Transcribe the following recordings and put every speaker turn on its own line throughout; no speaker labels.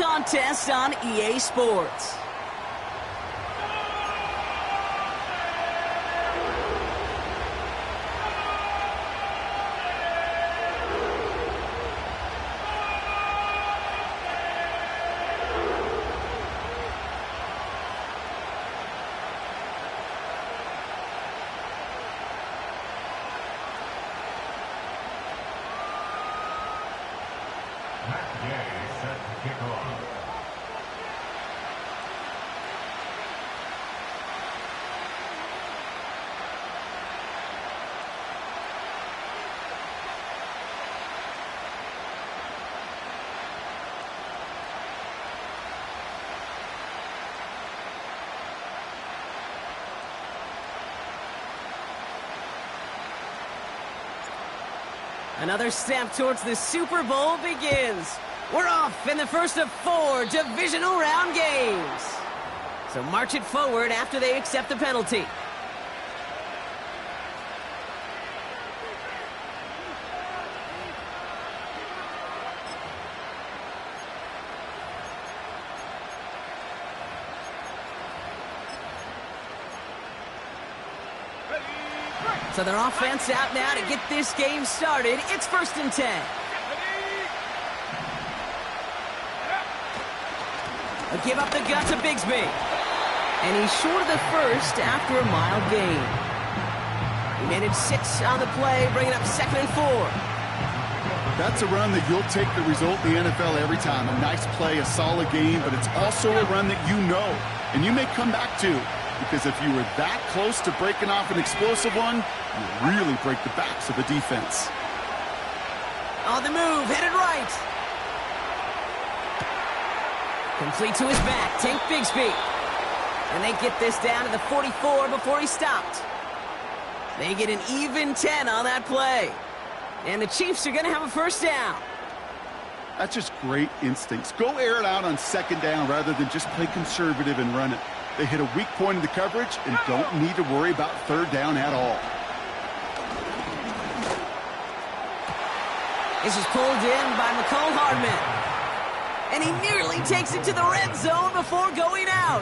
contest on EA Sports. Another step towards the Super Bowl begins. We're off in the first of 4 divisional round games. So march it forward after they accept the penalty. So their offense out now to get this game started. It's 1st and 10. A give up the gut to Bigsby. And he's short of the first after a mild gain. He made it 6 on the play, bringing up 2nd and 4.
That's a run that you'll take the result in the NFL every time. A nice play, a solid game, but it's also a run that you know, and you may come back to. Because if you were that close to breaking off an explosive one, you really break the backs of the defense.
On the move, headed right. Complete to his back, Tank Bigsby. And they get this down to the 44 before he stopped. They get an even 10 on that play. And the Chiefs are going to have a first down.
That's just great instincts. Go air it out on 2nd down rather than just play conservative and run it. They hit a weak point in the coverage and don't need to worry about 3rd down at all.
This is pulled in by McCole Hardman. And he nearly takes it to the red zone before going out.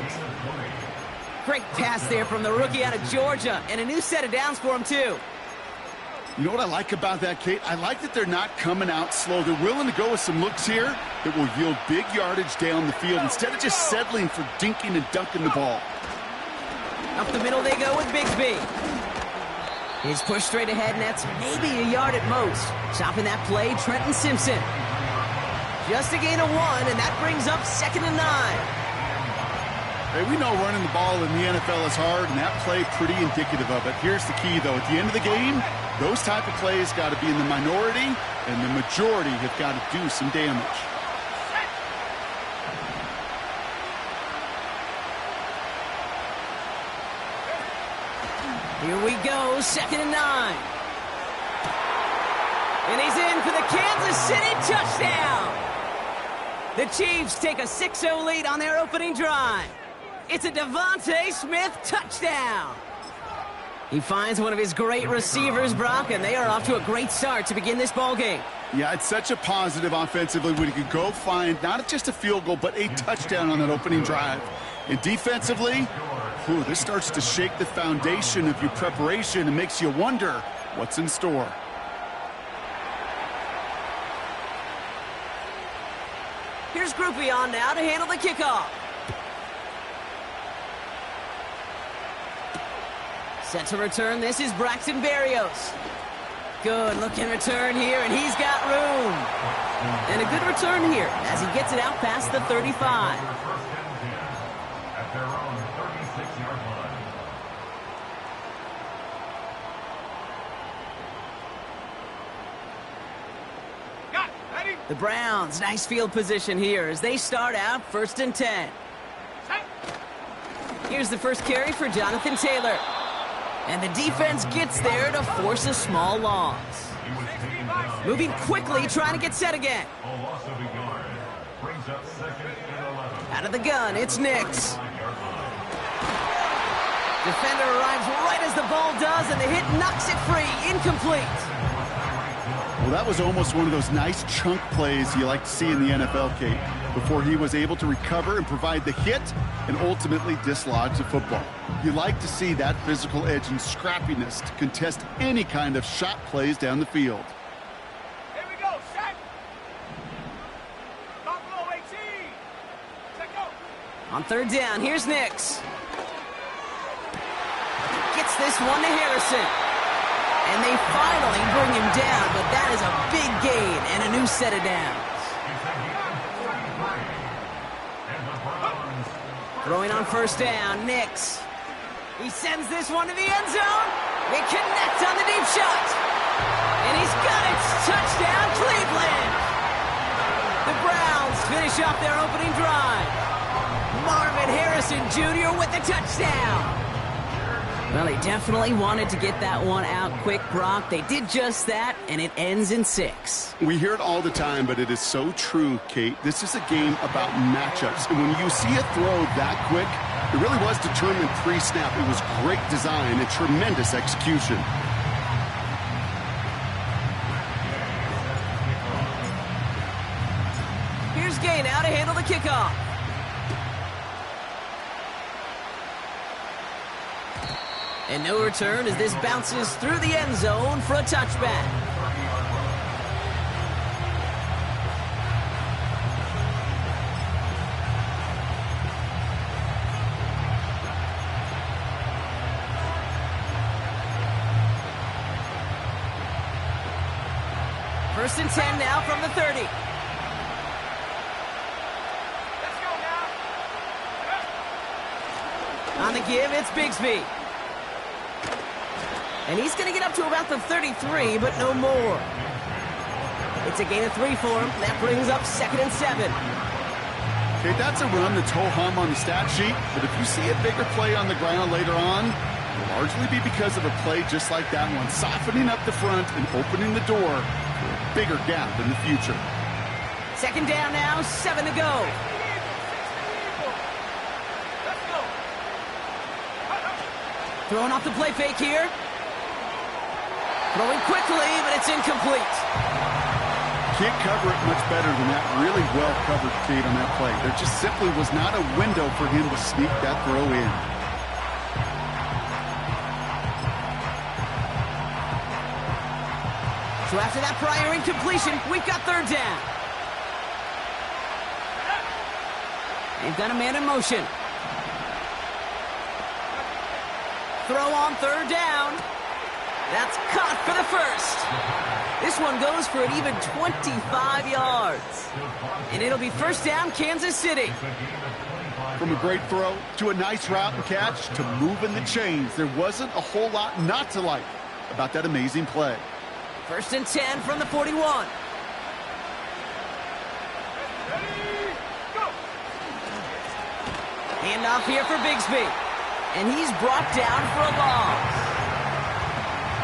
Great pass there from the rookie out of Georgia. And a new set of downs for him, too.
You know what I like about that, Kate? I like that they're not coming out slow. They're willing to go with some looks here that will yield big yardage down the field instead of just settling for dinking and dunking the ball.
Up the middle they go with Bigsby. He's pushed straight ahead, and that's maybe a yard at most. Chopping that play, Trenton Simpson. Just a gain of 1, and that brings up 2nd and 9.
Hey, we know running the ball in the NFL is hard, and that play pretty indicative of it. Here's the key, though. At the end of the game, those type of plays got to be in the minority, and the majority have got to do some damage.
Here we go, 2nd and 9. And he's in for the Kansas City touchdown. The Chiefs take a 6-0 lead on their opening drive. It's a Devontae Smith touchdown. He finds one of his great receivers, Brock, and they are off to a great start to begin this ballgame.
Yeah, it's such a positive offensively when you can go find not just a field goal, but a touchdown on that opening drive. And defensively, this starts to shake the foundation of your preparation and makes you wonder what's in store.
Here's Groupie on now to handle the kickoff. Set to return, this is Braxton Berrios. Good looking return here, and he's got room. And a good return here as he gets it out past the 35.
At their own 36-yard line.
The Browns, nice field position here as they start out 1st and 10. Here's the first carry for Jonathan Taylor. And the defense gets there to force a small loss. Moving quickly, trying to get set again. Out of the gun, it's Nix. Defender arrives right as the ball does, and the hit knocks it free. Incomplete.
Well, that was almost one of those nice chunk plays you like to see in the NFL, Kate. before he was able to recover and provide the hit and ultimately dislodge the football. You like to see that physical edge and scrappiness to contest any kind of shot plays down the field.
Here we go, set. Buffalo 18. Set go.
On third down, here's Nix. Gets this one to Harrison. And they finally bring him down, but that is a big gain and a new set of downs. Throwing on first down, Nix. He sends this one to the end zone. They connect on the deep shot. And he's got it. Touchdown, Cleveland. The Browns finish off their opening drive. Marvin Harrison Jr. with the touchdown. Well, they definitely wanted to get that one out quick, Brock. They did just that, and it ends in 6.
We hear it all the time, but it is so true, Kate. This is a game about matchups. And when you see a throw that quick, it really was determined pre-snap. It was great design and tremendous execution.
Here's Gay now to handle the kickoff. And no return as this bounces through the end zone for a touchback. First and 10 now from the 30.
Let's go now.
On the give, it's Bigsby. And he's going to get up to about the 33, but no more. It's a gain of 3 for him. That brings up 2nd and 7.
Okay, that's a run that's ho-hum on the stat sheet, but if you see a bigger play on the ground later on, it'll largely be because of a play just like that one, softening up the front and opening the door for a bigger gap in the future.
2nd down now, 7 to go.
Let's go.
Throwing off the play fake here. Throwing quickly, but it's incomplete.
Can't cover it much better than that. Really well covered, Kate, on that play. There just simply was not a window for him to sneak that throw in.
So after that prior incompletion, we've got 3rd down. They've got a man in motion. Throw on 3rd down. That's caught for the first. This one goes for an even 25 yards. And it'll be 1st down, Kansas City.
From a great throw to a nice route and catch to moving the chains, there wasn't a whole lot not to like about that amazing play.
1st and 10 from the 41. Handoff here for Bigsby. And he's brought down for a loss.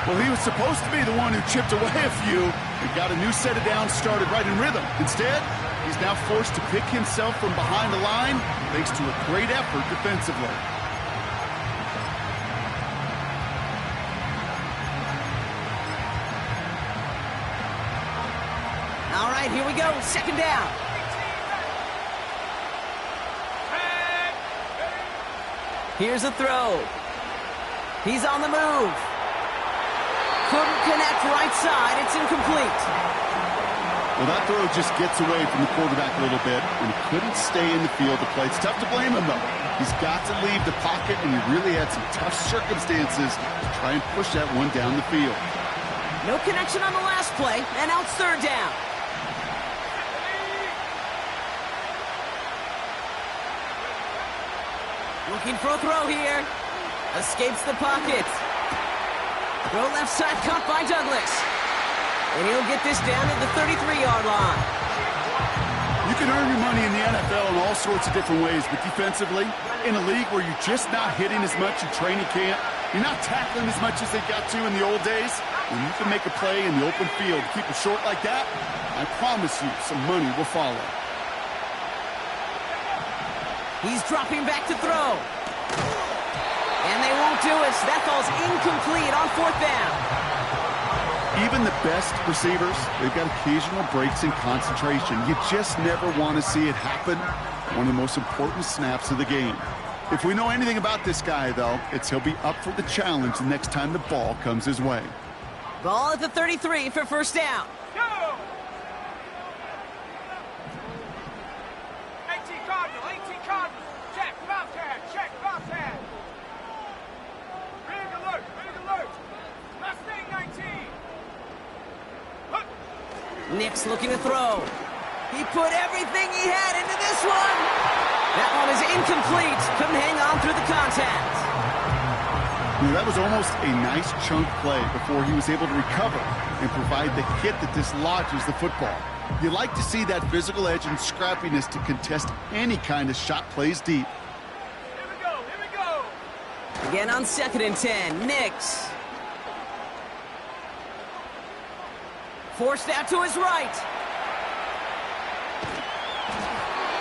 Well, he was supposed to be the one who chipped away a few and got a new set of downs started right in rhythm. Instead, he's now forced to pick himself from behind the line thanks to a great effort defensively.
All right, here we go. 2nd down. Here's a throw. He's on the move. Couldn't connect right side. It's incomplete.
Well, that throw just gets away from the quarterback a little bit, and he couldn't stay in the field to play. It's tough to blame him, though. He's got to leave the pocket, and he really had some tough circumstances to try and push that one down the field.
No connection on the last play, and now it's 3rd down. Looking for a throw here. Escapes the pocket. Throw left side caught by Douglas. And he'll get this down to the 33-yard line.
You can earn your money in the NFL in all sorts of different ways, but defensively, in a league where you're just not hitting as much in training camp, you're not tackling as much as they got to in the old days, when you can make a play in the open field, keep it short like that, I promise you some money will follow.
He's dropping back to throw. And they won't do it. That ball's incomplete on 4th down.
Even the best receivers, they've got occasional breaks in concentration. You just never want to see it happen. One of the most important snaps of the game. If we know anything about this guy, though, it's he'll be up for the challenge the next time the ball comes his way.
Ball at the 33 for first down.
Go! 18 Cardinal, 18 Cardinal. Check, Bobcat, check, Bobcat. Big alert, big alert. Mustang 19. Look.
Nix looking to throw. He put everything he had into this one. That one is incomplete. Couldn't hang on through the contact.
That was almost a nice chunk play before he was able to recover and provide the hit that dislodges the football. You like to see that physical edge and scrappiness to contest any kind of shot plays deep.
Here we go, here we go.
Again on 2nd and 10, Nix. Forced out to his right.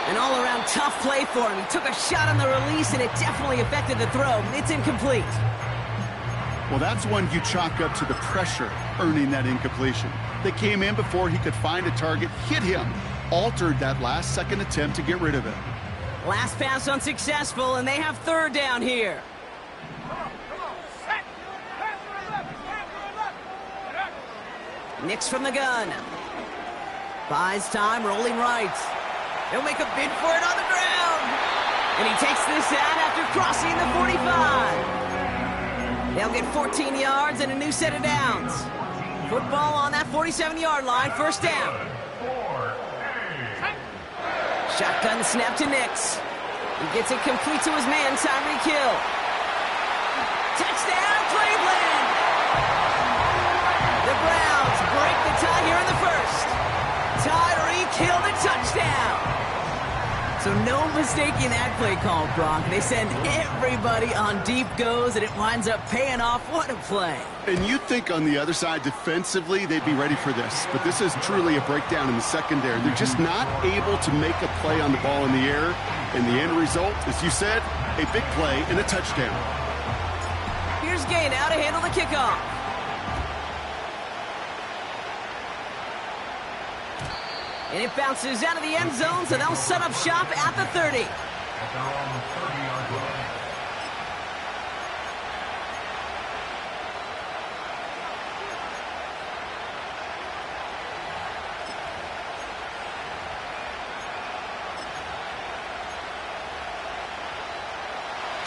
An all-around tough play for him. He took a shot on the release, and it definitely affected the throw. It's incomplete.
Well, that's one you chalk up to the pressure earning that incompletion. They came in before he could find a target, hit him, altered that last-second attempt to get rid of it.
Last pass unsuccessful, and they have 3rd down here.
Come on, set. Pass for 11, pass for 11.
Nix from the gun. Buys time, rolling right. He'll make a bid for it on the ground. And he takes this out after crossing the 45. They'll get 14 yards and a new set of downs. Football on that 47-yard line, first down. Shotgun snap to Nix. He gets it complete to his man, Tyreek Hill. Touchdown, Cleveland! The Browns break the tie here in the first. Tyreek Hill, the touchdown. So no mistaking that play call, Gronk. They send everybody on deep goes, and it winds up paying off. What a play.
And you'd think on the other side, defensively, they'd be ready for this. But this is truly a breakdown in the secondary. They're just not able to make a play on the ball in the air. And the end result, as you said, a big play and a touchdown.
Here's Gay now to handle the kickoff. And it bounces out of the end zone, so they'll set up shop at the 30.
At their own 30-yard line.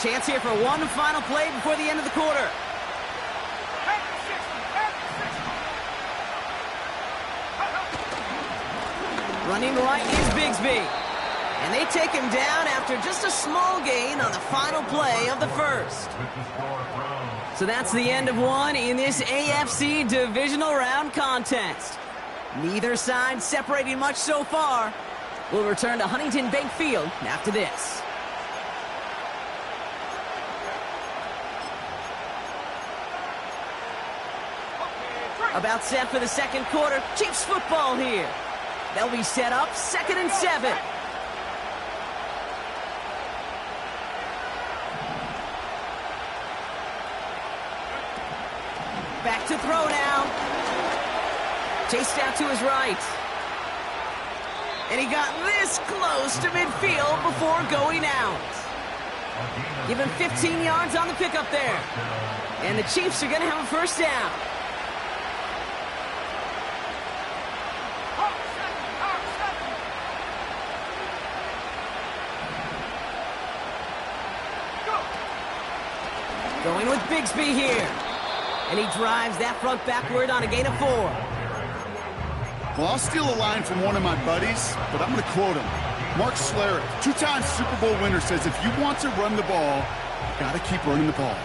Chance here for one final play before the end of the quarter. Running right is Bigsby. And they take him down after just a small gain on the final play of the first. So that's the end of one in this AFC divisional round contest. Neither side separating much so far. We'll return to Huntington Bank Field after this. About set for the second quarter. Chiefs football here. They'll be set up 2nd and 7. Back to throw now. Chased out to his right. And he got this close to midfield before going out. Give him 15 yards on the pickup there. And the Chiefs are going to have a first down. Going with Bigsby here. And he drives that front backward on a gain of 4.
Well, I'll steal a line from one of my buddies, but I'm going to quote him. Mark Schlereth, 2-time Super Bowl winner, says if you want to run the ball, you got to keep running the ball.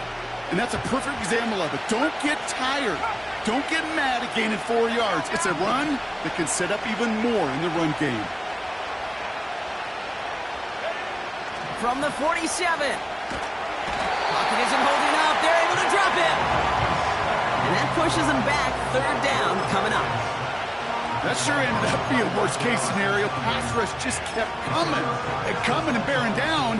And that's a perfect example of it. Don't get tired. Don't get mad at gaining 4 yards. It's a run that can set up even more in the run game.
From the 47. Pocket isn't holding up. They're able to drop it. And that pushes them back. 3rd down coming up.
That sure ended up being worst-case scenario. Pass rush just kept coming and bearing down,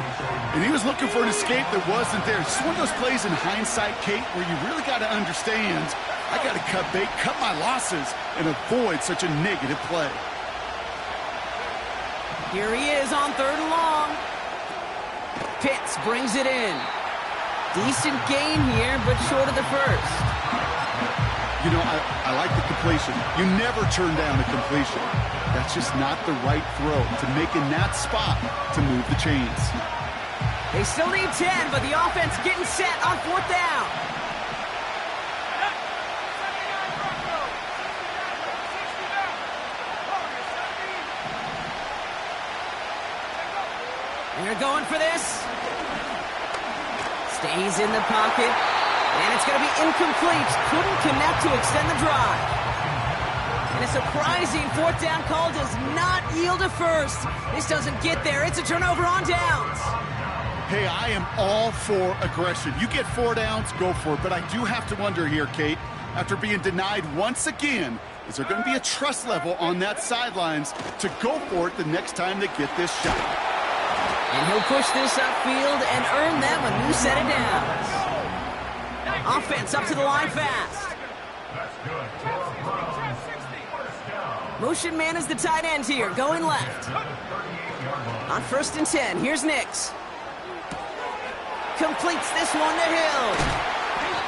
and he was looking for an escape that wasn't there. It's just one of those plays in hindsight, Kate, where you really got to understand, I got to cut bait, cut my losses, and avoid such a negative play.
Here he is on 3rd and long. Pitts brings it in. Decent gain here, but short of the first.
You know, I like the completion. You never turn down a completion. That's just not the right throw to make in that spot to move the chains.
They still need 10, but the offense getting set on 4th down. They're going for this. Stays in the pocket. And it's going to be incomplete. Couldn't connect to extend the drive. And a surprising 4th down call does not yield a first. This doesn't get there. It's a turnover on downs.
Hey, I am all for aggression. You get 4 downs, go for it. But I do have to wonder here, Kate, after being denied once again, is there going to be a trust level on that sidelines to go for it the next time they get this shot?
And he'll push this upfield and earn them a new set of downs. Offense up to the line fast. Motion man is the tight end here, going left. On 1st and 10, here's Nix. Completes this one to Hill.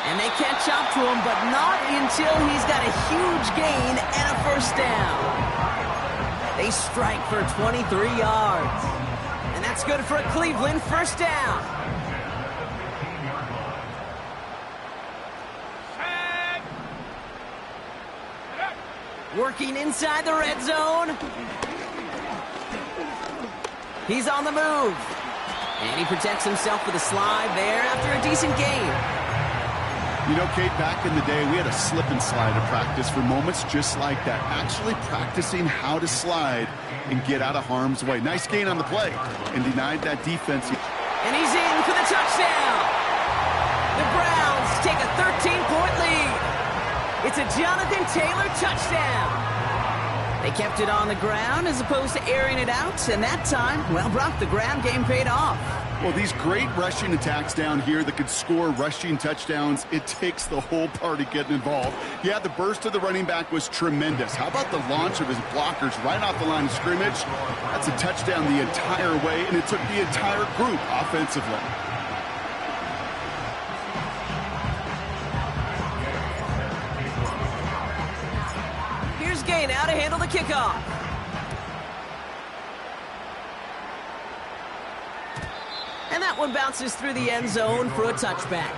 And they catch up to him, but not until he's got a huge gain and a 1st down. They strike for 23 yards. And that's good for a Cleveland 1st down. Working inside the red zone. He's on the move. And he protects himself with a slide there after a decent gain.
You know, Kate, back in the day, we had a slip and slide at practice for moments just like that. Actually practicing how to slide and get out of harm's way. Nice gain on the play and denied that defense.
And he's in for the touchdown. The Browns take a 13-point lead. It's a Jonathan Taylor touchdown. They kept it on the ground as opposed to airing it out, and that time, well, Brock, the ground game paid off.
Well, these great rushing attacks down here that could score rushing touchdowns, it takes the whole party getting involved. Yeah, the burst of the running back was tremendous. How about the launch of his blockers right off the line of scrimmage? That's a touchdown the entire way, and it took the entire group offensively.
Gay now to handle the kickoff. And that one bounces through the end zone for a touchback.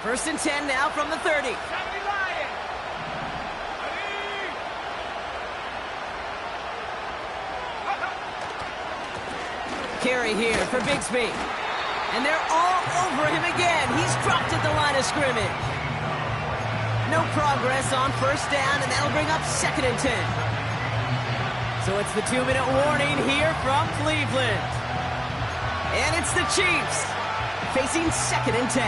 First and 10 now from the 30. Carry here for Bigsby. And they're all over him again. He's dropped at the line of scrimmage. No progress on 1st down, and that'll bring up 2nd and 10. So it's the 2-minute warning here from Cleveland. And it's the Chiefs facing 2nd and 10.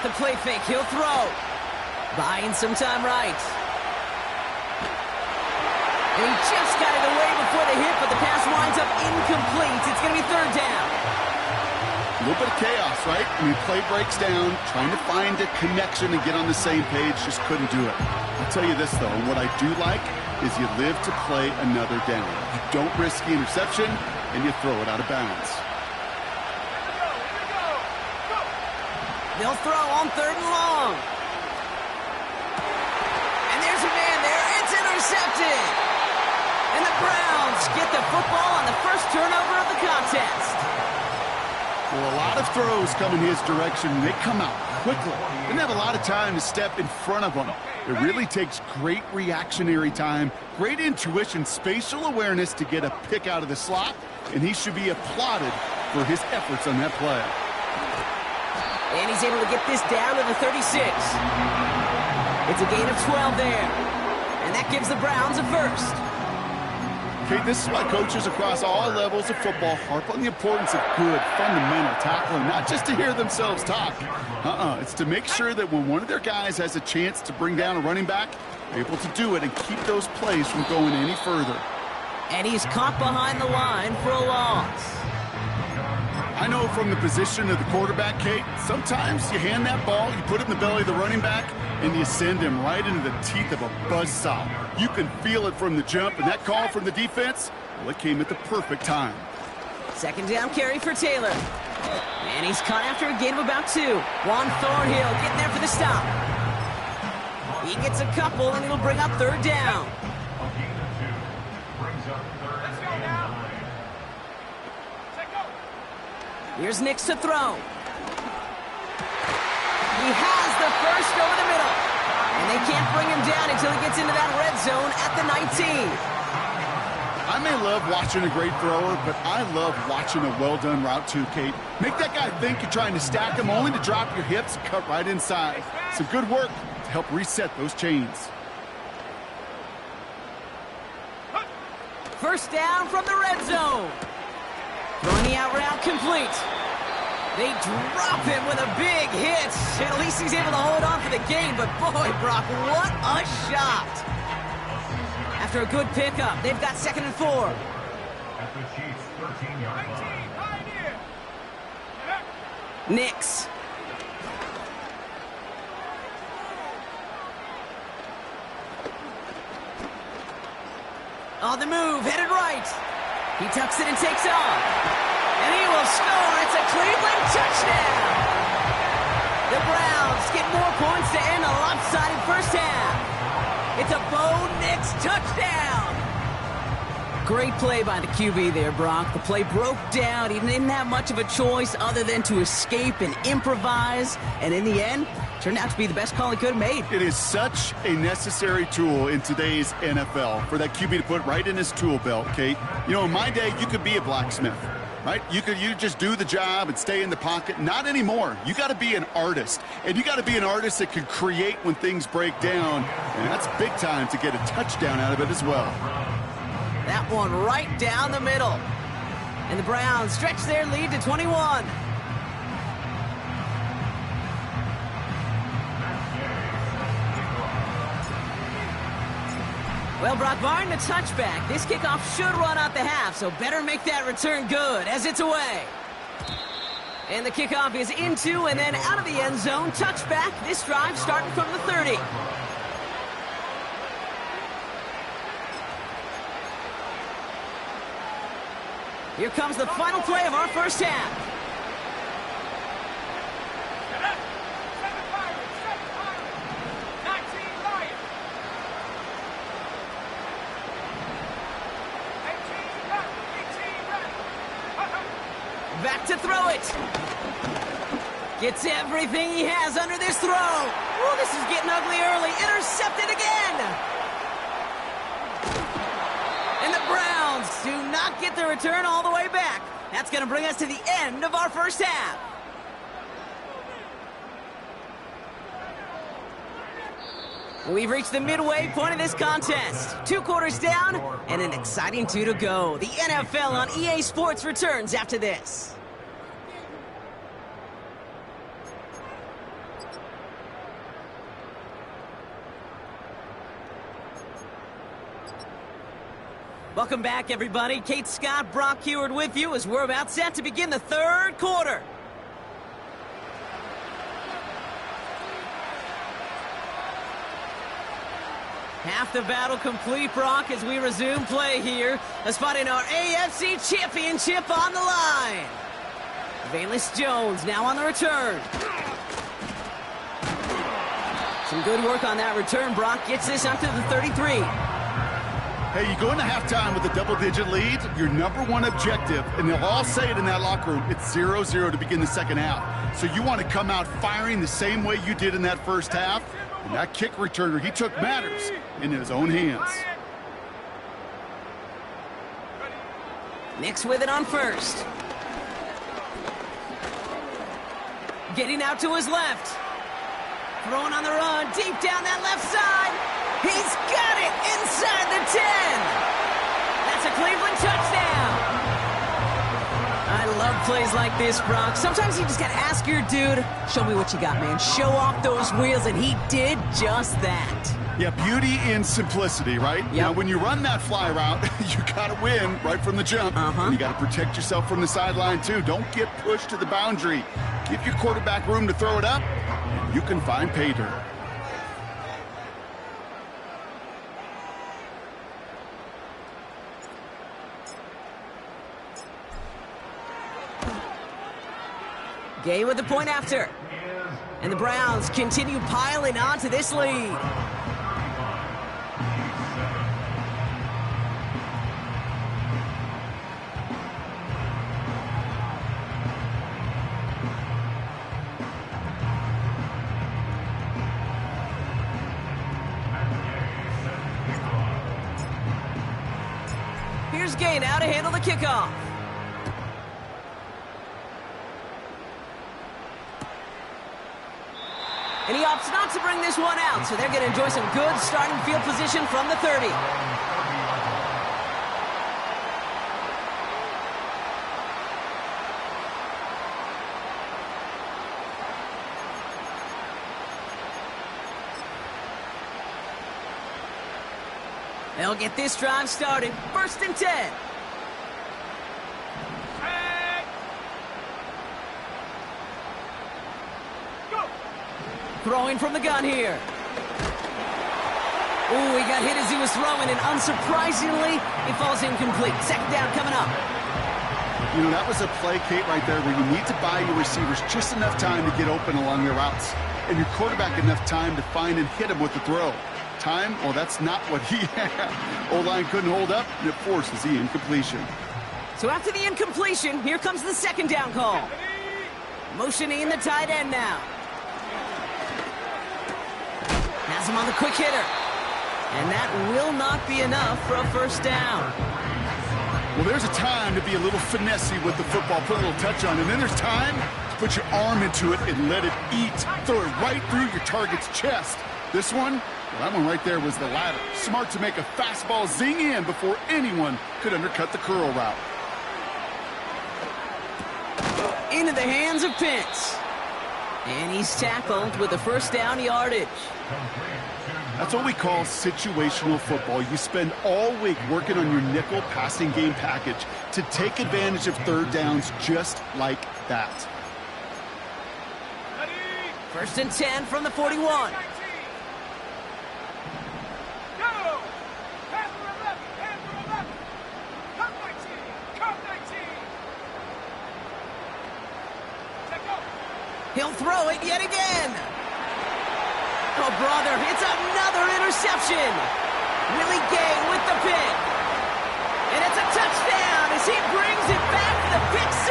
The play fake, he'll throw. Buying some time right. And he just got it away before the hit, but the pass winds up incomplete. It's going to be 3rd down.
A little bit of chaos, right? I mean, play breaks down, trying to find a connection and get on the same page, just couldn't do it. I'll tell you this, though, and what I do like is you live to play another down. You don't risk the interception, and you throw it out of bounds.
They'll throw on 3rd and long. And there's a man there. It's intercepted. And the Browns get the football on the first turnover of the contest.
Well, a lot of throws come in his direction, and they come out quickly. Didn't have a lot of time to step in front of them. It really takes great reactionary time, great intuition, spatial awareness to get a pick out of the slot, and he should be applauded for his efforts on that play.
And he's able to get this down to the 36. It's a gain of 12 there. And that gives the Browns a first.
Okay, this is why coaches across all levels of football harp on the importance of good, fundamental tackling, not just to hear themselves talk. It's to make sure that when one of their guys has a chance to bring down a running back, they're able to do it and keep those plays from going any further.
And he's caught behind the line for a loss.
I know from the position of the quarterback, Kate, sometimes you hand that ball, you put it in the belly of the running back, and you send him right into the teeth of a buzzsaw. You can feel it from the jump, and that call from the defense, well, it came at the perfect time.
Second down carry for Taylor. And he's caught after a gain of about 2. Juan Thornhill getting there for the stop. He gets a couple, and it'll bring up third down. Here's Nix to throw. He has the first over the middle. And they can't bring him down until he gets into that red zone at the 19.
I may love watching a great thrower, but I love watching a well-done route too, Kate. Make that guy think you're trying to stack him only to drop your hips and cut right inside. Some good work to help reset those chains.
First down from the red zone. Throwing the out route complete. They drop him with a big hit. At least he's able to hold on for the game, but boy, Brock, what a shot. After a good pickup, they've got 2nd and 4.
At the Chiefs' 13-yard line.
Nix. On the move, headed right. He tucks it and takes off. And he will score. It's a Cleveland touchdown. The Browns get more points to end a lopsided first half. It's a Bo Nix touchdown. Great play by the QB there, Brock. The play broke down. He didn't have much of a choice other than to escape and improvise. And in the end, turned out to be the best call he could have made.
It is such a necessary tool in today's NFL for that QB to put right in his tool belt, Kate. You know, in my day, you could be a blacksmith, right? You just do the job and stay in the pocket. Not anymore. You got to be an artist. And you got to be an artist that can create when things break down. And that's big time to get a touchdown out of it as well.
That one right down the middle. And the Browns stretch their lead to 21. Well, Brock, barring the touchback, this kickoff should run out the half, so better make that return good as it's away. And the kickoff is into and then out of the end zone. Touchback, this drive starting from the 30. Here comes the final play of our first half. Back to throw it. Gets everything he has under this throw. Oh, this is getting ugly early. Intercepted again. And the Browns do not get the return all the way back. That's going to bring us to the end of our first half. We've reached the midway point of this contest. 2 quarters down and an exciting 2 to go. The NFL on EA Sports returns after this. Welcome back, everybody. Kate Scott, Brock Heward with you as we're about set to begin the third quarter. Half the battle complete, Brock, as we resume play here. A spot in our AFC Championship on the line. Valus Jones now on the return. Some good work on that return. Brock gets this up to the 33.
Hey, you go into halftime with a double-digit lead, your number one objective, and they'll all say it in that locker room, it's 0-0 to begin the second half. So you want to come out firing the same way you did in that first half. And that kick returner, he took matters in his own hands.
Nix with it on first. Getting out to his left. Throwing on the run, deep down that left side. He's got it inside the 10. That's a Cleveland touchdown. I love plays like this, Brock. Sometimes you just got to ask your dude, show me what you got, man. Show off those wheels, and he did just that.
Yeah, beauty in simplicity, right?
Yep.
Now, when you run that fly route, you got to win right from the jump. And you got to protect yourself from the sideline, too. Don't get pushed to the boundary. Give your quarterback room to throw it up, and you can find pay dirt.
Gay with the point after. And the Browns continue piling on to this lead. Here's Gay now to handle the kickoff. And he opts not to bring this one out, so they're going to enjoy some good starting field position from the 30. They'll get this drive started. 1st and 10. Throwing from the gun here. Ooh, he got hit as he was throwing, and unsurprisingly, he falls incomplete. 2nd down coming up.
You know, that was a play, Kate, right there, where you need to buy your receivers just enough time to get open along their routes, and your quarterback enough time to find and hit him with the throw. Time? Well, that's not what he had. O-line couldn't hold up, and it forces the incompletion.
So after the incompletion, here comes the 2nd down call. Motioning the tight end now. Has him on the quick hitter. And that will not be enough for a 1st down.
Well, there's a time to be a little finessey with the football, put a little touch on it. And then there's time to put your arm into it and let it eat. Throw it right through your target's chest. This one, well, that one right there was the latter. Smart to make a fastball zing in before anyone could undercut the curl route.
Into the hands of Pitts. And he's tackled with the 1st down yardage.
That's what we call situational football. You spend all week working on your nickel passing game package to take advantage of 3rd downs just like that.
1st and 10 from the 41. He'll throw it yet again. Oh, brother, it's another interception. Willie Gay with the pick. And it's a touchdown as he brings it back for the pick 6.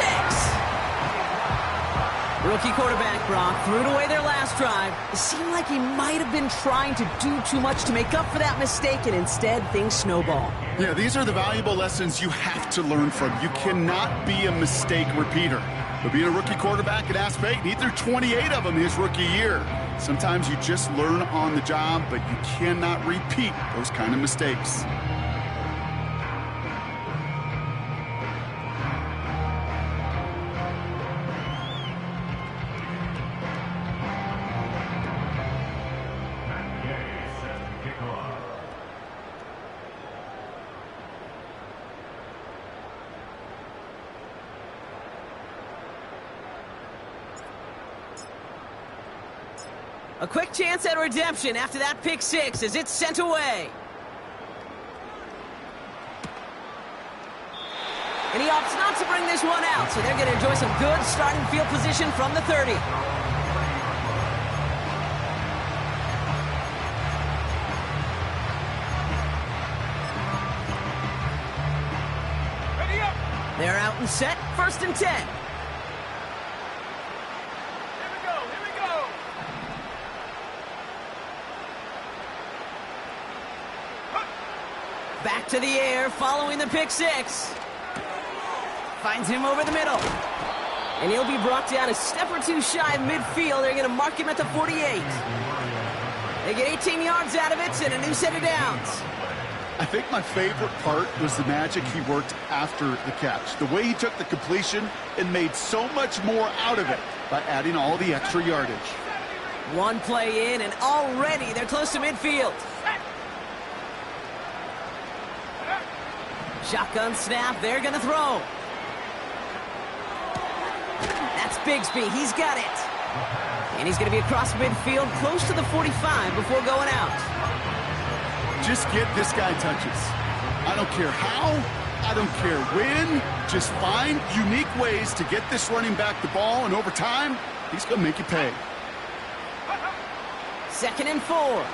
Rookie quarterback Brock threw it away their last drive. It seemed like he might have been trying to do too much to make up for that mistake, and instead things snowball.
Yeah, these are the valuable lessons you have to learn from. You cannot be a mistake repeater. But being a rookie quarterback at App State, he threw 28 of them his rookie year. Sometimes you just learn on the job, but you cannot repeat those kind of mistakes.
A quick chance at redemption after that pick 6 as it's sent away. And he opts not to bring this one out, so they're going to enjoy some good starting field position from the 30. and set, 1st and 10.
Here we go, here we go.
Back to the air, following the pick six. Finds him over the middle. And he'll be brought down a step or two shy of midfield. They're going to mark him at the 48. They get 18 yards out of it and a new set of downs.
I think my favorite part was the magic he worked after the catch. The way he took the completion and made so much more out of it by adding all the extra yardage.
One play in, and already they're close to midfield. Shotgun snap, they're going to throw. That's Bigsby, he's got it. And he's going to be across midfield, close to the 45 before going out.
Just get this guy touches. I don't care how, I don't care when. Just find unique ways to get this running back the ball, and over time, he's going to make you pay.
2nd and 4.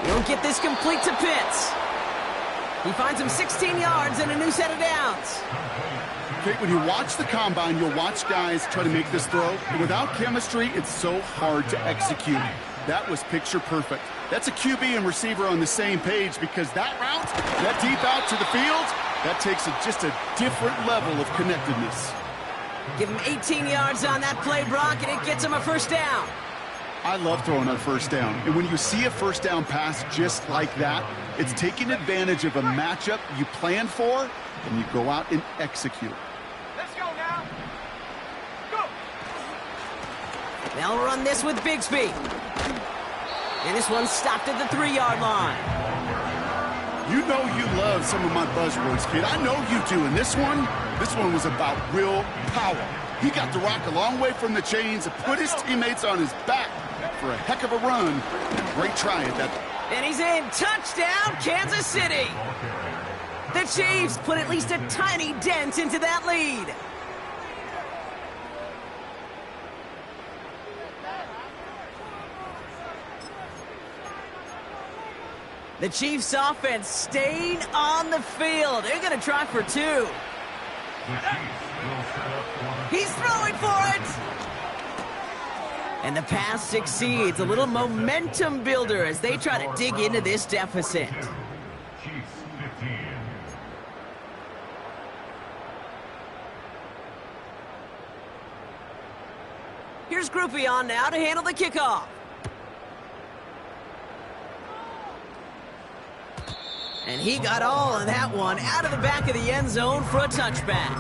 He'll get this complete to Pitts. He finds him 16 yards and a new set of downs.
Okay, when you watch the combine, you'll watch guys try to make this throw. And without chemistry, it's so hard to execute. That was picture perfect. That's a QB and receiver on the same page, because that route, that deep out to the field, that takes just a different level of connectedness.
Give him 18 yards on that play, Brock, and it gets him a 1st down.
I love throwing on 1st down. And when you see a 1st down pass just like that, it's taking advantage of a matchup you planned for, and you go out and execute.
Let's go now. Go.
They'll run this with Bigsby. And this one's stopped at the 3-yard line.
You know you love some of my buzzwords, kid. I know you do. And this one was about real power. He got the rock a long way from the chains and put his teammates on his back for a heck of a run. And a great try at that.
And he's in. Touchdown, Kansas City. The Chiefs put at least a tiny dent into that lead. The Chiefs offense staying on the field. They're going to try for 2. He's throwing for it. And the pass succeeds. A little momentum builder as they try to dig into this deficit.
Chiefs 15.
Here's Groupie on now to handle the kickoff. And he got all of that one out of the back of the end zone for a touchback.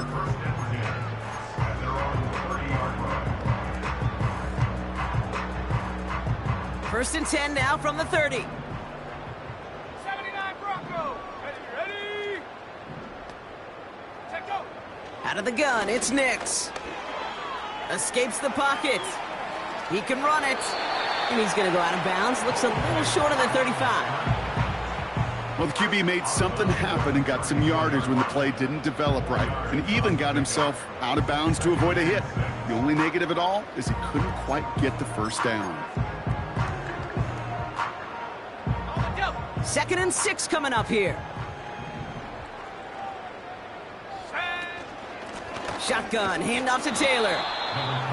First and 10 now from the 30.
79 Bronco. Ready. Take go.
Out of the gun, it's Nix. Escapes the pocket. He can run it. And he's going to go out of bounds. Looks a little short of the 35.
Well, the QB made something happen and got some yardage when the play didn't develop right, and even got himself out of bounds to avoid a hit. The only negative at all is he couldn't quite get the 1st down.
2nd and 6 coming up here. Shotgun, handoff to Taylor.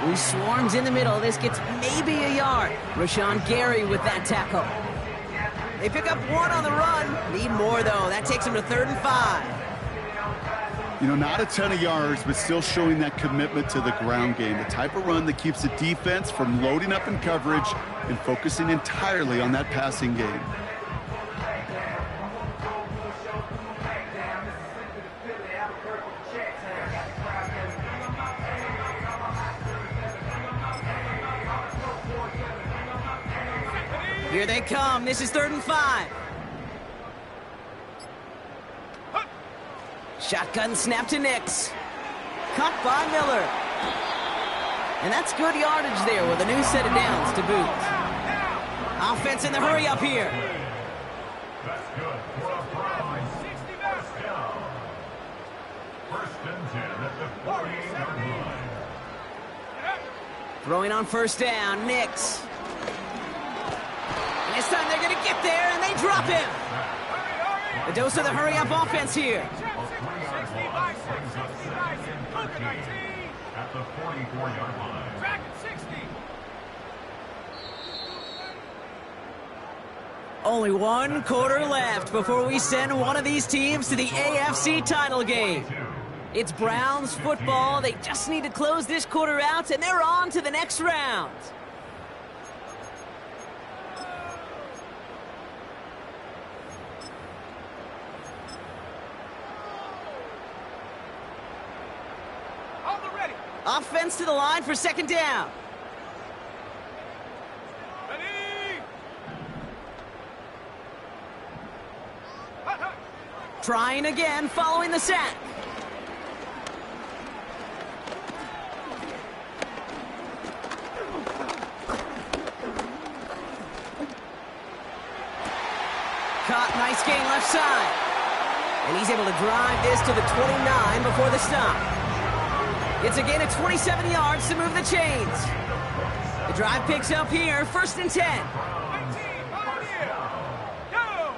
Who swarms in the middle. This gets maybe a yard. Rashawn Gary with that tackle. They pick up 1 on the run. Need more, though. That takes them to 3rd and 5.
You know, not a ton of yards, but still showing that commitment to the ground game. The type of run that keeps the defense from loading up in coverage and focusing entirely on that passing game.
Here they come. This is 3rd and 5. Shotgun snap to Nix. Caught by Miller. And that's good yardage there with a new set of downs to boot. Offense in the hurry up here.
That's good for a Browns 60 first down. 1st and 10 at the 48-yard line.
Throwing on 1st down, Nix. And this time they're going to get there, and they drop him. A dose of the hurry-up offense here.
at the 44-yard line.
Track at 60.
Only one quarter left before we send one of these teams to the AFC title game. It's Browns football. They just need to close this quarter out, and they're on to the next round.
Hold the ready.
Offense to the line for second down.
Ready. Hut, hut.
Trying again following the sack. Caught, nice gain left side. And he's able to drive this to the 29 before the stop. It's a gain of 27 yards to move the chains. The drive picks up here, 1st and 10.
18, pioneer. Go.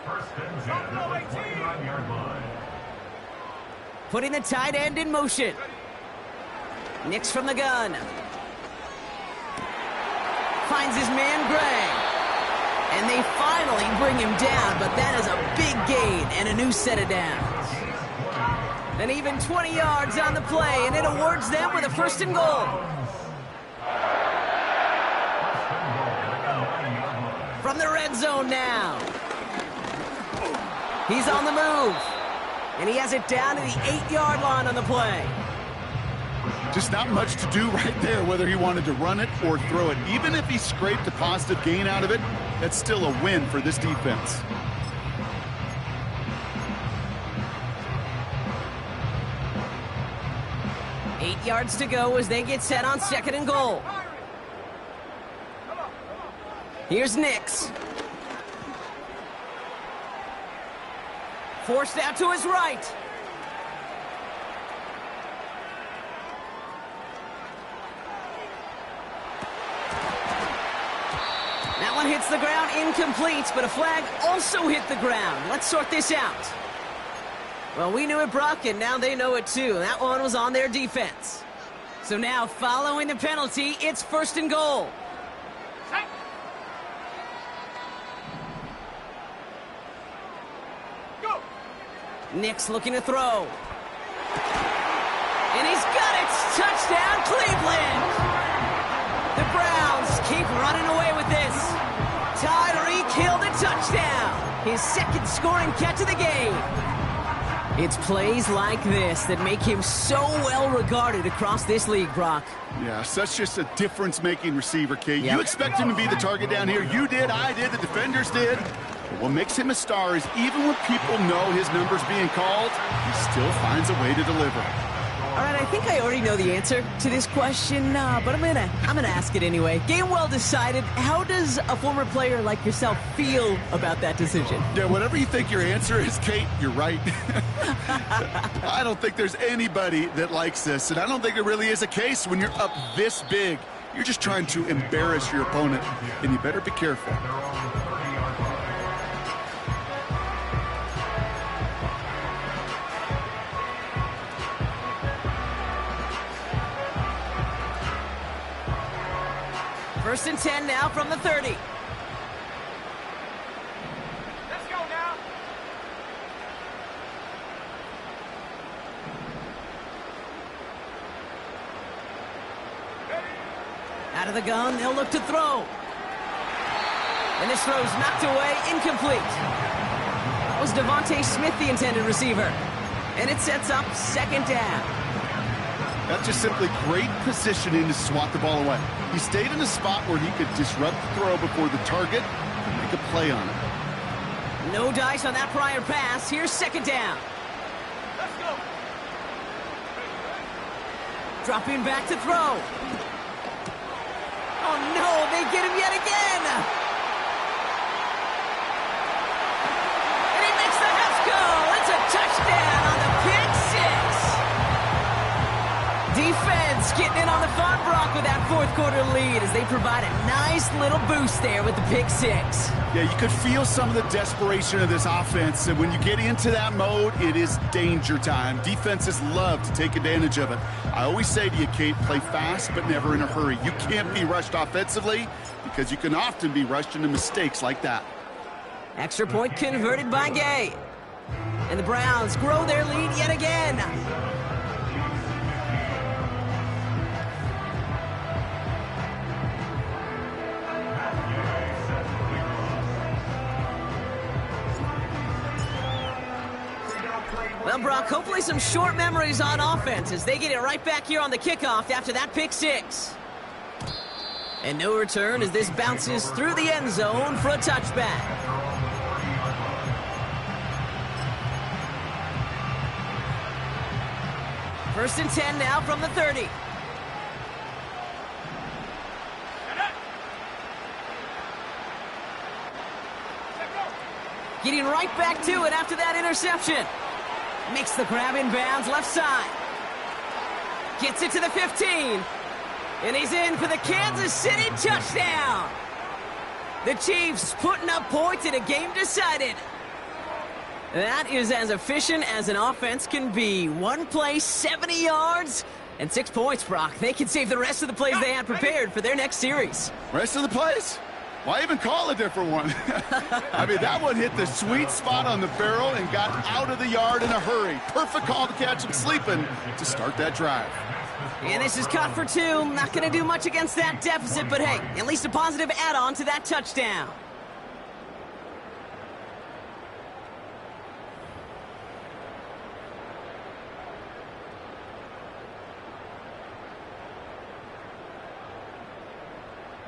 First and 10 at the 29-yard line.
Putting the tight end in motion. Nix from the gun. Finds his man Gray. And they finally bring him down, but that is a big gain and a new set of downs. And even 20 yards on the play, and it awards them with a 1st and goal. From the red zone now. He's on the move. And he has it down to the 8-yard line on the play.
Just not much to do right there, whether he wanted to run it or throw it. Even if he scraped a positive gain out of it, that's still a win for this defense.
Eight yards to go as they get set on 2nd and goal. Here's Nix. Forced out to his right. That one hits the ground, incomplete, but a flag also hit the ground. Let's sort this out. Well, we knew it, Brock, and now they know it too. That one was on their defense. So now, following the penalty, it's 1st and goal.
Set. Go.
Nix looking to throw. And he's got it! Touchdown, Cleveland! The Browns keep running away with this. Tyreek Hill the touchdown. His 2nd scoring catch of the game. It's plays like this that make him so well regarded across this league, Brock.
Yeah, such just a difference-making receiver, Kate.
Yep.
You expect him to be the target down here. You did, I did, the defenders did. But what makes him a star is even when people know his number's being called, he still finds a way to deliver.
All right, I think I already know the answer to this question, but I'm gonna ask it anyway. Game well decided. How does a former player like yourself feel about that decision?
Yeah, whatever you think your answer is, Kate, you're right. I don't think there's anybody that likes this, and I don't think there really is a case when you're up this big. You're just trying to embarrass your opponent, and you better be careful.
First and 10 now from the 30.
Let's go now. Ready.
Out of the gun, they'll look to throw. And this throw's knocked away, incomplete. That was Devontae Smith, the intended receiver. And it sets up 2nd down.
That's just simply great positioning to swat the ball away. He stayed in a spot where he could disrupt the throw before the target and make a play on it.
No dice on that prior pass. Here's 2nd down.
Let's go.
Dropping back to throw. Oh no, they get him yet again. And he makes the Huffs go. It's a touchdown on the pick 6. Defense getting in on the fun, Brock, with that fourth quarter lead as they provide a nice little boost there with the pick six.
Yeah, you could feel some of the desperation of this offense, and when you get into that mode, it is danger time. Defenses love to take advantage of it. I always say to you, Kate, play fast but never in a hurry. You can't be rushed offensively because you can often be rushed into mistakes like that.
Extra point converted by Gay. And the Browns grow their lead yet again. Well, Brock, hopefully some short memories on offense as they get it right back here on the kickoff after that pick six. And no return as this bounces through the end zone for a touchback. First and 10 now from the 30. Getting right back to it after that interception. Makes the grab in bounds left side. Gets it to the 15. And he's in for the Kansas City touchdown. The Chiefs putting up points in a game decided. That is as efficient as an offense can be. One play, 70 yards, and 6 points, Brock. They can save the rest of the plays they had prepared for their next series.
Rest of the plays? Why even call a different one? I mean, that one hit the sweet spot on the barrel and got out of the yard in a hurry. Perfect call to catch him sleeping to start that drive.
And this is caught for 2. Not going to do much against that deficit, but hey, at least a positive add-on to that touchdown.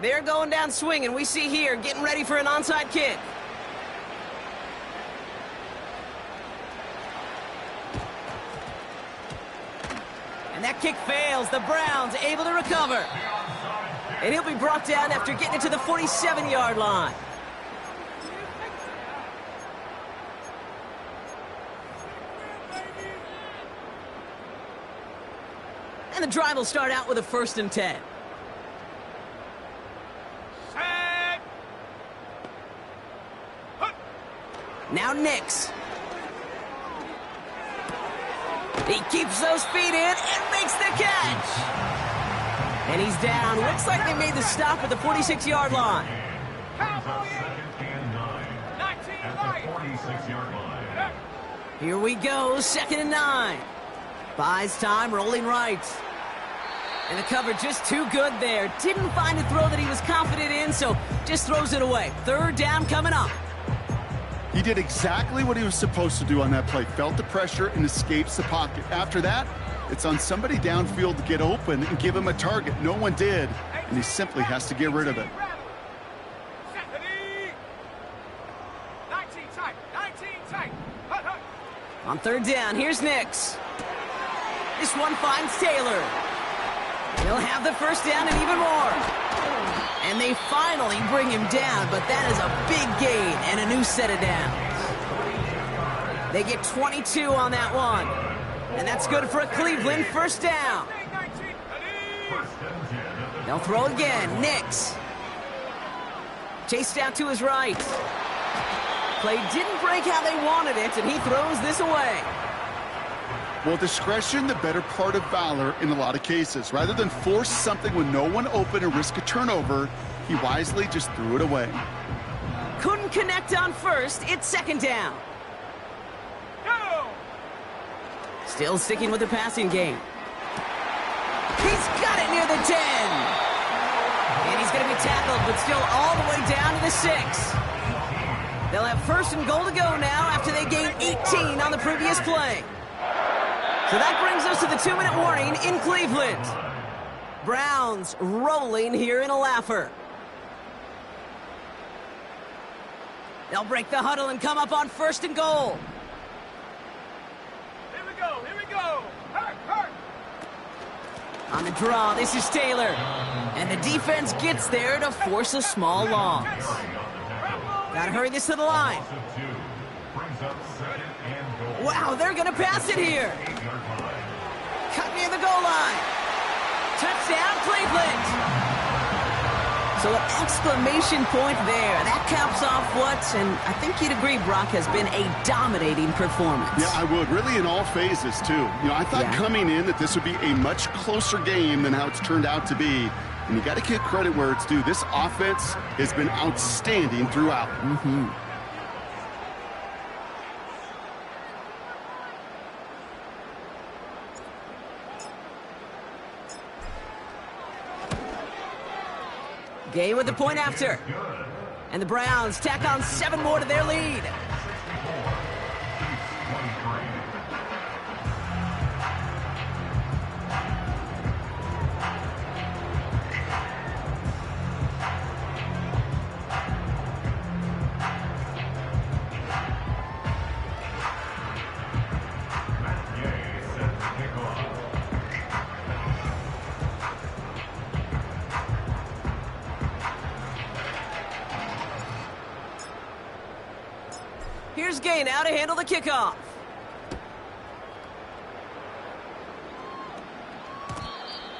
They're going down swinging. We see here, getting ready for an onside kick. And that kick fails. The Browns able to recover. And he'll be brought down after getting it to the 47-yard line. And the drive will start out with a 1st and 10. Now Nix. He keeps those feet in and makes the catch. And he's down. Looks like they made the stop at the 46-yard line. Here we go, 2nd and 9. Buys time, rolling right. And the cover just too good there. Didn't find a throw that he was confident in, so just throws it away. 3rd down coming up.
He did exactly what he was supposed to do on that play. Felt the pressure and escapes the pocket. After that, it's on somebody downfield to get open and give him a target. No one did, and he simply has to get rid of it.
19 tight.
On 3rd down, here's Nix. This one finds Taylor. He'll have the 1st down and even more. And they finally bring him down, but that is a big gain and a new set of downs. They get 22 on that one. And that's good for a Cleveland 1st down. They'll throw again. Nix. Chased out to his right. Play didn't break how they wanted it, and he throws this away.
Well, discretion, the better part of valor in a lot of cases. Rather than force something with no one open and risk a turnover, he wisely just threw it away.
Couldn't connect on 1st. It's 2nd down.
Go!
Still sticking with the passing game. He's got it near the 10. And he's going to be tackled, but still all the way down to the 6. They'll have 1st and goal to go now after they gained 18 on the previous play. So that brings us to the 2-minute warning in Cleveland. Browns rolling here in a laugher. They'll break the huddle and come up on 1st and goal.
Here we go. Hurt.
On the draw, this is Taylor. And the defense gets there to force a small loss. Gotta hurry this to the line. Wow, they're gonna pass it here. Cut near the goal line. So an exclamation point there. That caps off what, and I think you'd agree, Brock, has been a dominating performance.
Yeah, I would. Really in all phases, too. You know, I thought coming in that this would be a much closer game than how it's turned out to be. And you got to give credit where it's due. This offense has been outstanding throughout.
Game with the point after. And the Browns tack on 7 more to their lead. Here's Gay now to handle the kickoff.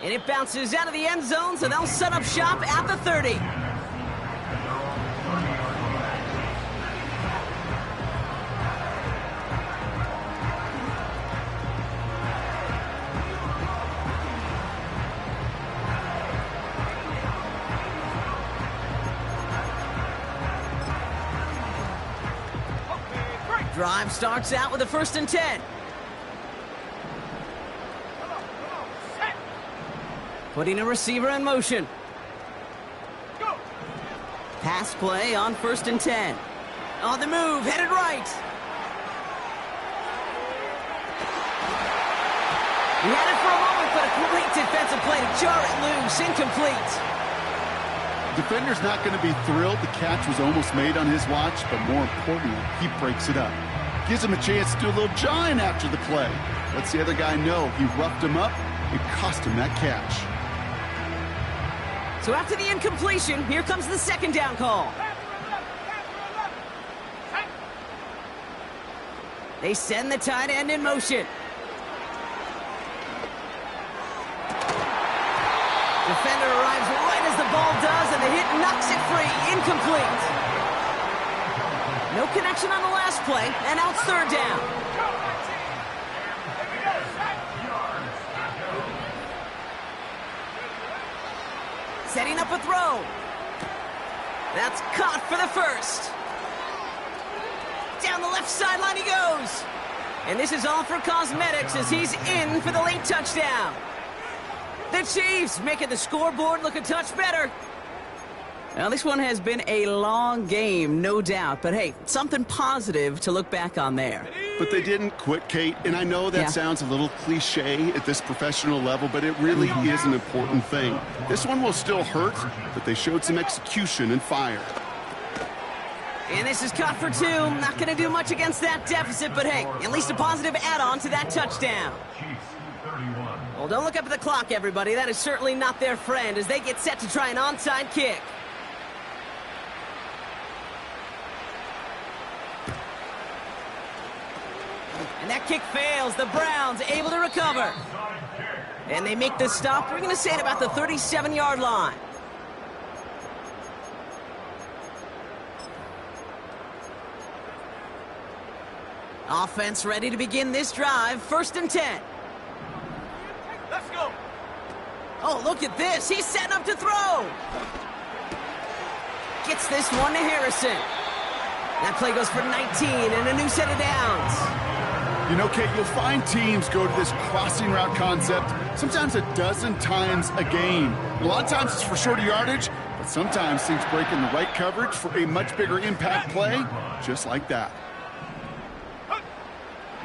And it bounces out of the end zone, so they'll set up shop at the 30. Drive starts out with a 1st and 10. Putting a receiver in motion. Pass play on 1st and 10. On the move, headed right. He had it for a moment, but a great defensive play to jar it loose. Incomplete.
Defender's not going to be thrilled the catch was almost made on his watch, but more importantly, he breaks it up. Gives him a chance to do a little jawing after the play. Lets the other guy know he roughed him up. It cost him that catch.
So after the incompletion, here comes the 2nd down call. They send the tight end in motion. Defender arrives right as the ball does, and the hit knocks it free. Incomplete. No connection on the last play, and now it's 3rd down. Setting up a throw. That's caught for the 1st. Down the left sideline he goes. And this is all for cosmetics as he's in for the late touchdown. The Chiefs making the scoreboard look a touch better. Now, this one has been a long game, no doubt. But, hey, something positive to look back on there.
But they didn't quit, Kate. And I know that sounds a little cliche at this professional level, but it really is an important thing. This one will still hurt, but they showed some execution and fire.
And this is caught for 2. Not going to do much against that deficit, but, hey, at least a positive add-on to that touchdown. Well, don't look up at the clock, everybody. That is certainly not their friend as they get set to try an onside kick. And that kick fails. The Browns able to recover. And they make the stop. We're going to say at about the 37-yard line. Offense ready to begin this drive. 1st and 10.
Let's go.
Oh, look at this. He's setting up to throw. Gets this one to Harrison. That play goes for 19 and a new set of downs.
You know, Kate, you'll find teams go to this crossing route concept sometimes a dozen times a game. A lot of times it's for shorter yardage, but sometimes things break in the right coverage for a much bigger impact play, just like that.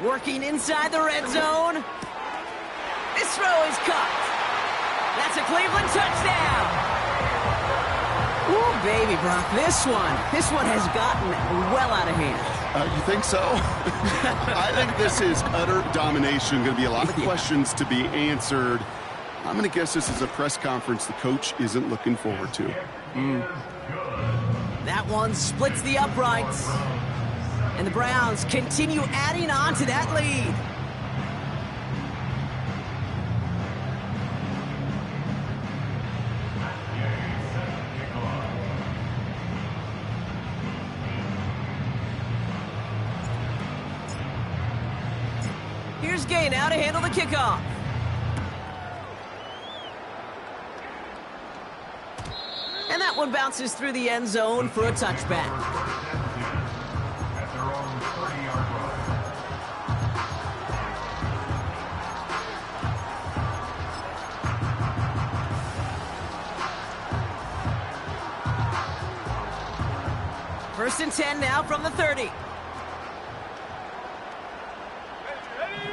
Working inside the red zone. This throw is caught. That's a Cleveland touchdown. Ooh, baby, Brock, this one has gotten well out of hand.
You think so? I think this is utter domination. Going to be a lot of questions to be answered. I'm going to guess this is a press conference the coach isn't looking forward to.
That one splits the uprights. And the Browns continue adding on to that lead. Here's Gay now to handle the kickoff. And that one bounces through the end zone for a touchback.
At their own 30-yard line.
First and 10 now from the 30.
Ready?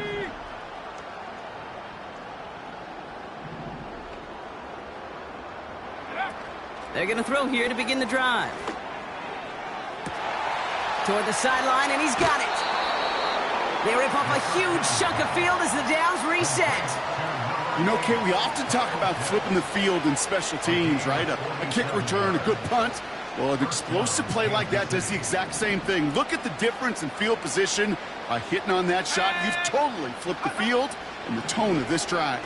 They're going to throw here to begin the drive. Toward the sideline, and he's got it. They rip off a huge chunk of field as the downs reset.
You know, Kate, we often talk about flipping the field in special teams, right? A kick return, a good punt. Well, an explosive play like that does the exact same thing. Look at the difference in field position. By hitting on that shot, you've totally flipped the field and the tone of this drive.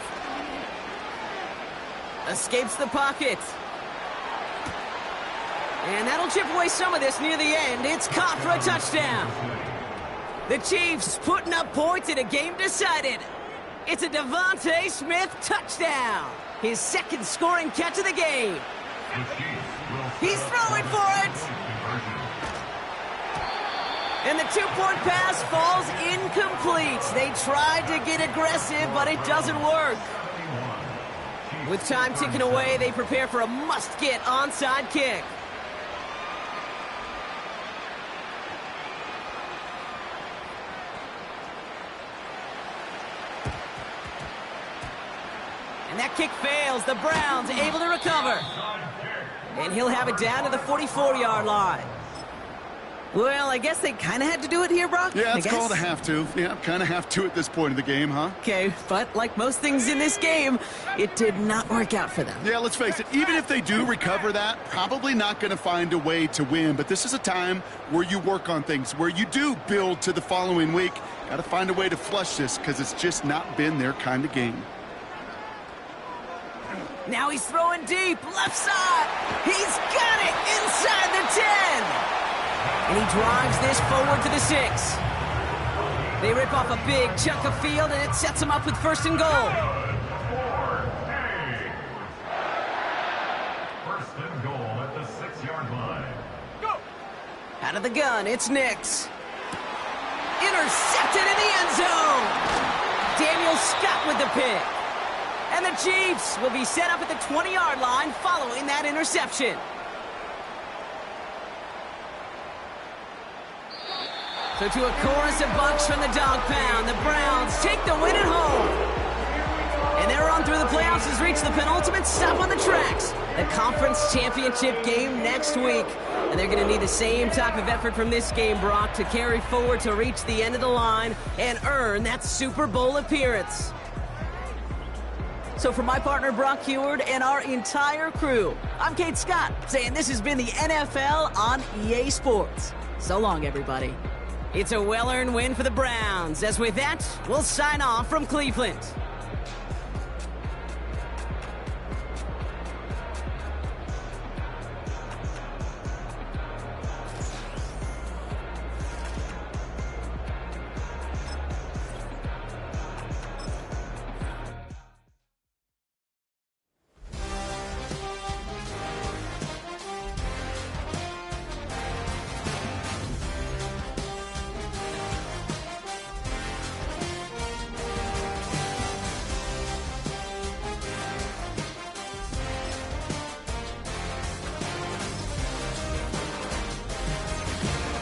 Escapes the pocket. And that'll chip away some of this near the end. It's caught for a touchdown. The Chiefs putting up points in a game decided. It's a Devontae Smith touchdown. His second scoring catch of the game. He's throwing for it. And the two-point pass falls incomplete. They tried to get aggressive, but it doesn't work. With time ticking away, they prepare for a must-get onside kick. And that kick fails. The Browns able to recover. And he'll have it down to the 44-yard line. Well, I guess they kind of had to do it here, Brock.
Yeah, it's called a have to. Yeah, kind of have to at this point of the game, huh?
Okay, but like most things in this game, it did not work out for them.
Yeah, let's face it, even if they do recover that, probably not going to find a way to win. But this is a time where you work on things, where you do build to the following week. Got to find a way to flush this because it's just not been their kind of game.
Now he's throwing deep, left side. He's got it inside the 10. And he drives this forward to the 6. They rip off a big chunk of field, and it sets him up with first and goal.
First and goal at the 6-yard line.
Go!
Out of the gun, it's Nix. Intercepted in the end zone. Daniel Scott with the pick. And the Chiefs will be set up at the 20-yard line following that interception. So to a chorus of bucks from the dog pound, the Browns take the win at home. And their run through the playoffs has reached the penultimate stop on the tracks. The conference championship game next week. And they're going to need the same type of effort from this game, Brock, to carry forward to reach the end of the line and earn that Super Bowl appearance. So for my partner, Brock Heward, and our entire crew, I'm Kate Scott, saying this has been the NFL on EA Sports. So long, everybody. It's a well-earned win for the Browns, as with that, we'll sign off from Cleveland.